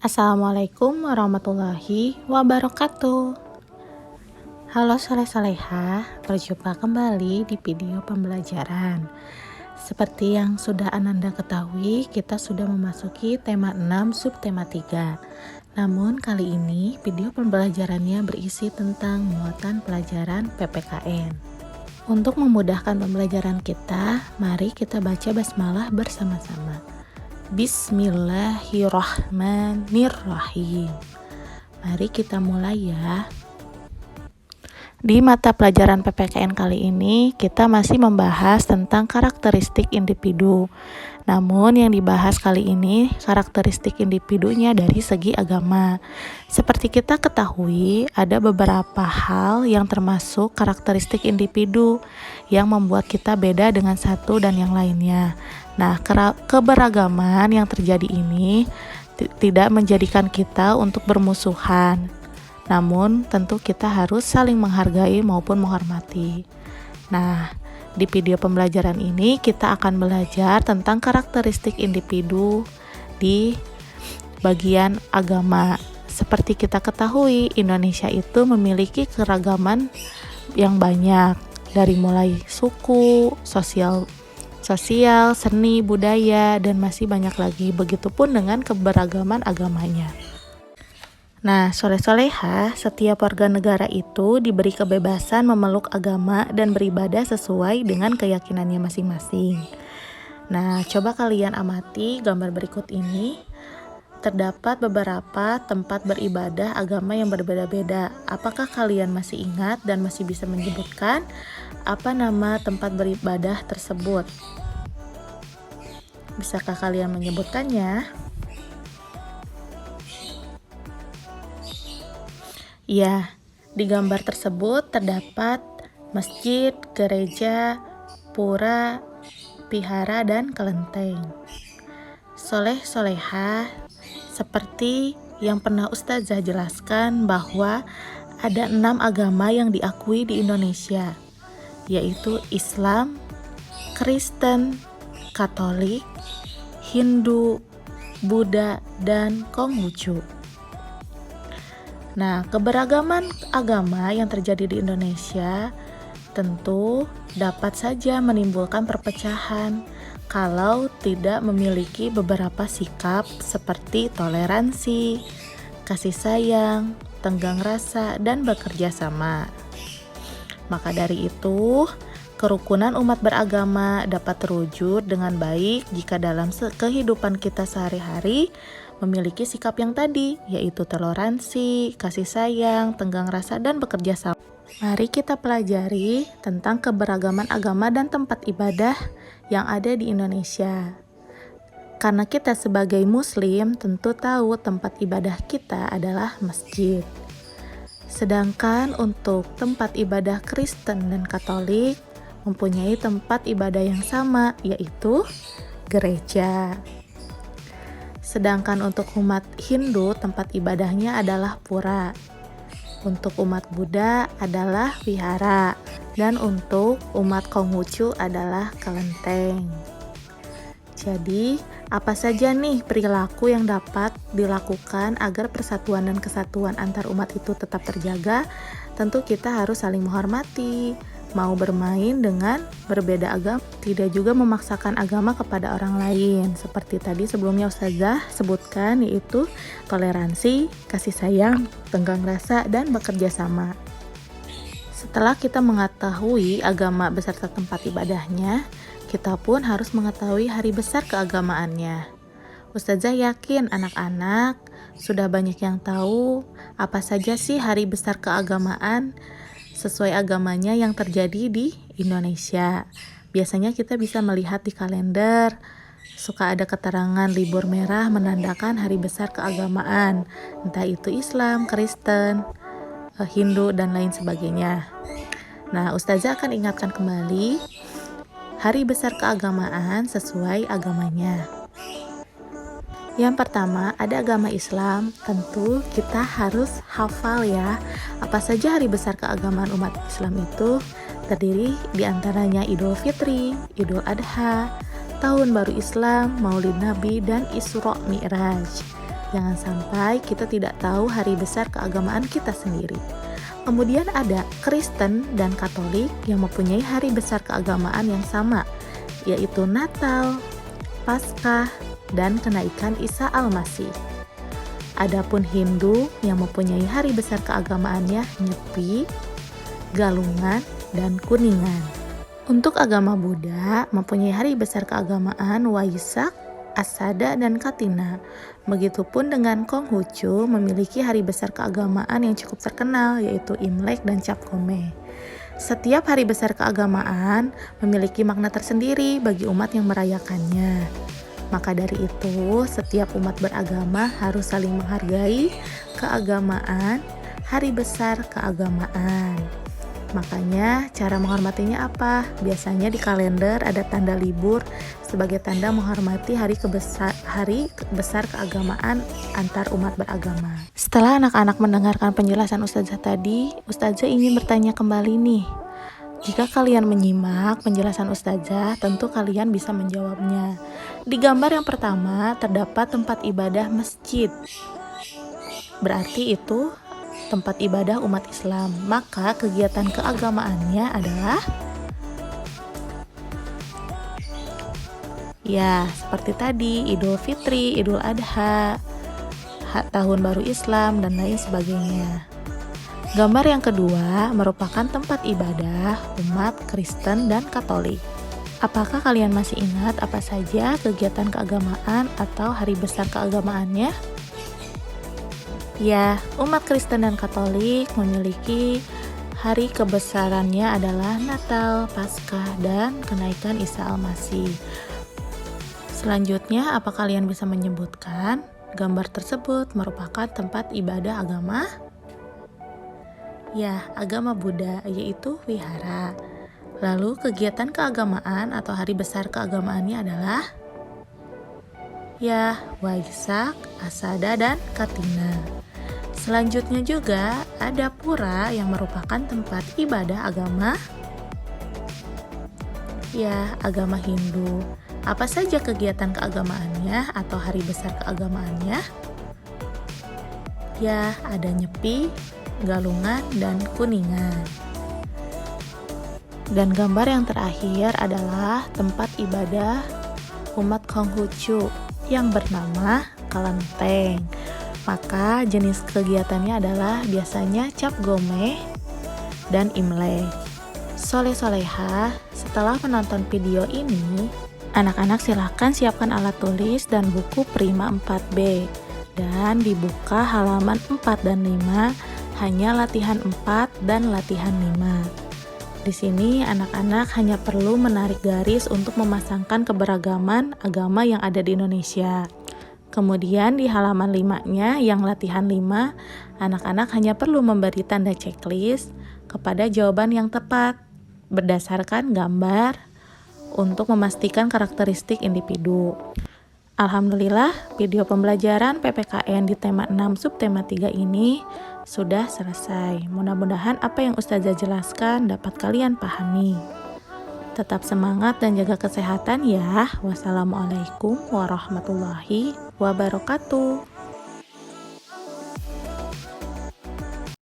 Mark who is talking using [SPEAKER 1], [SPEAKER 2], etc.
[SPEAKER 1] Assalamualaikum warahmatullahi wabarakatuh. Halo soleh-solehah, berjumpa kembali di video pembelajaran. Seperti yang sudah Ananda ketahui, kita sudah memasuki tema 6 subtema 3. Namun kali ini video pembelajarannya berisi tentang muatan pelajaran PPKN. Untuk memudahkan pembelajaran kita, mari kita baca basmalah bersama-sama. Bismillahirrahmanirrahim. Mari kita mulai ya. Di mata pelajaran PPKN kali ini kita masih membahas tentang karakteristik individu. Namun yang dibahas kali ini karakteristik individunya dari segi agama. Seperti kita ketahui, ada beberapa hal yang termasuk karakteristik individu yang membuat kita beda dengan satu dan yang lainnya. Nah, keberagaman yang terjadi ini tidak menjadikan kita untuk bermusuhan. Namun, tentu kita harus saling menghargai maupun menghormati. Nah, di video pembelajaran ini kita akan belajar tentang karakteristik individu di bagian agama. Seperti kita ketahui, Indonesia itu memiliki keragaman yang banyak, dari mulai suku, sosial, seni, budaya, dan masih banyak lagi. Begitupun dengan keberagaman agamanya. Nah, soleh-solehah, setiap warga negara itu diberi kebebasan memeluk agama dan beribadah sesuai dengan keyakinannya masing-masing. Nah, coba kalian amati gambar berikut ini. Terdapat beberapa tempat beribadah agama yang berbeda-beda. Apakah kalian masih ingat dan masih bisa menyebutkan apa nama tempat beribadah tersebut? Bisakah kalian menyebutkannya? Ya, di gambar tersebut terdapat masjid, gereja, pura, vihara, dan kelenteng. Soleh-solehah, seperti yang pernah Ustazah jelaskan bahwa ada 6 agama yang diakui di Indonesia, yaitu Islam, Kristen, Katolik, Hindu, Buddha, dan Konghucu. Nah, keberagaman agama yang terjadi di Indonesia tentu dapat saja menimbulkan perpecahan kalau tidak memiliki beberapa sikap seperti toleransi, kasih sayang, tenggang rasa, dan bekerja sama. Maka dari itu, kerukunan umat beragama dapat terwujud dengan baik jika dalam kehidupan kita sehari-hari memiliki sikap yang tadi, yaitu toleransi, kasih sayang, tenggang rasa, dan bekerja sama. Mari kita pelajari tentang keberagaman agama dan tempat ibadah yang ada di Indonesia. Karena kita sebagai muslim tentu tahu tempat ibadah kita adalah masjid. Sedangkan untuk tempat ibadah Kristen dan Katolik mempunyai tempat ibadah yang sama, yaitu gereja. Sedangkan untuk umat Hindu tempat ibadahnya adalah pura. Untuk umat Buddha adalah vihara, dan untuk umat Konghucu adalah kelenteng. Jadi, apa saja nih perilaku yang dapat dilakukan agar persatuan dan kesatuan antar umat itu tetap terjaga? Tentu kita harus saling menghormati, mau bermain dengan berbeda agama, tidak juga memaksakan agama kepada orang lain. Seperti tadi sebelumnya Ustazah sebutkan, yaitu toleransi, kasih sayang, tenggang rasa, dan bekerja sama. Setelah kita mengetahui agama beserta tempat ibadahnya, kita pun harus mengetahui hari besar keagamaannya. Ustazah yakin anak-anak sudah banyak yang tahu apa saja sih hari besar keagamaan sesuai agamanya yang terjadi di Indonesia. Biasanya kita bisa melihat di kalender, suka ada keterangan libur merah menandakan hari besar keagamaan, entah itu Islam, Kristen, Hindu, dan lain sebagainya. Nah, Ustazah akan ingatkan kembali hari besar keagamaan sesuai agamanya. Yang pertama, ada agama Islam. Tentu kita harus hafal ya, apa saja hari besar keagamaan umat Islam itu. Terdiri diantaranya Idul Fitri, Idul Adha, Tahun Baru Islam, Maulid Nabi, dan Isra Mi'raj. Jangan sampai kita tidak tahu hari besar keagamaan kita sendiri. Kemudian ada Kristen dan Katolik yang mempunyai hari besar keagamaan yang sama, yaitu Natal, Paskah, dan kenaikan Isa Al-Masih. Adapun Hindu yang mempunyai hari besar keagamaannya Nyepi, Galungan, dan Kuningan. Untuk agama Buddha mempunyai hari besar keagamaan Waisak, Asada, dan Katina. Begitupun dengan Konghucu memiliki hari besar keagamaan yang cukup terkenal, yaitu Imlek dan Cap Gome. Setiap hari besar keagamaan memiliki makna tersendiri bagi umat yang merayakannya. Maka dari itu, setiap umat beragama harus saling menghargai keagamaan hari besar keagamaan. Makanya cara menghormatinya apa? Biasanya di kalender ada tanda libur sebagai tanda menghormati hari besar keagamaan antar umat beragama. Setelah anak-anak mendengarkan penjelasan Ustazah tadi, Ustazah ingin bertanya kembali nih. Jika kalian menyimak penjelasan Ustazah, tentu kalian bisa menjawabnya. Di gambar yang pertama terdapat tempat ibadah masjid. Berarti itu tempat ibadah umat Islam. Maka kegiatan keagamaannya adalah ya seperti tadi, Idul Fitri, Idul Adha, Tahun Baru Islam, dan lain sebagainya. Gambar yang kedua merupakan tempat ibadah umat Kristen dan Katolik. Apakah kalian masih ingat apa saja kegiatan keagamaan atau hari besar keagamaannya? Ya, umat Kristen dan Katolik memiliki hari kebesarannya adalah Natal, Paskah, dan kenaikan Isa Al-Masih. Selanjutnya, apa kalian bisa menyebutkan gambar tersebut merupakan tempat ibadah agama? Ya, agama Buddha, yaitu wihara. Lalu kegiatan keagamaan atau hari besar keagamaannya adalah ya, Waisak, Asada, dan Katina. Selanjutnya juga ada pura yang merupakan tempat ibadah agama ya, agama Hindu. Apa saja kegiatan keagamaannya atau hari besar keagamaannya? Ya, ada Nyepi, Galungan, dan Kuningan. Dan gambar yang terakhir adalah tempat ibadah umat Konghucu yang bernama Kelenteng. Maka jenis kegiatannya adalah biasanya Cap Gome dan Imlek. Soleh-solehah, setelah menonton video ini, anak-anak silahkan siapkan alat tulis dan buku Prima 4B. Dan dibuka halaman 4 dan 5, hanya latihan 4 dan latihan 5. Di sini anak-anak hanya perlu menarik garis untuk memasangkan keberagaman agama yang ada di Indonesia. Kemudian di halaman 5-nya yang latihan 5, anak-anak hanya perlu memberi tanda checklist kepada jawaban yang tepat berdasarkan gambar untuk memastikan karakteristik individu. Alhamdulillah, video pembelajaran PPKN di tema 6 subtema 3 ini sudah selesai. Mudah-mudahan apa yang Ustazah jelaskan dapat kalian pahami. Tetap semangat dan jaga kesehatan ya. Wassalamualaikum warahmatullahi wabarakatuh.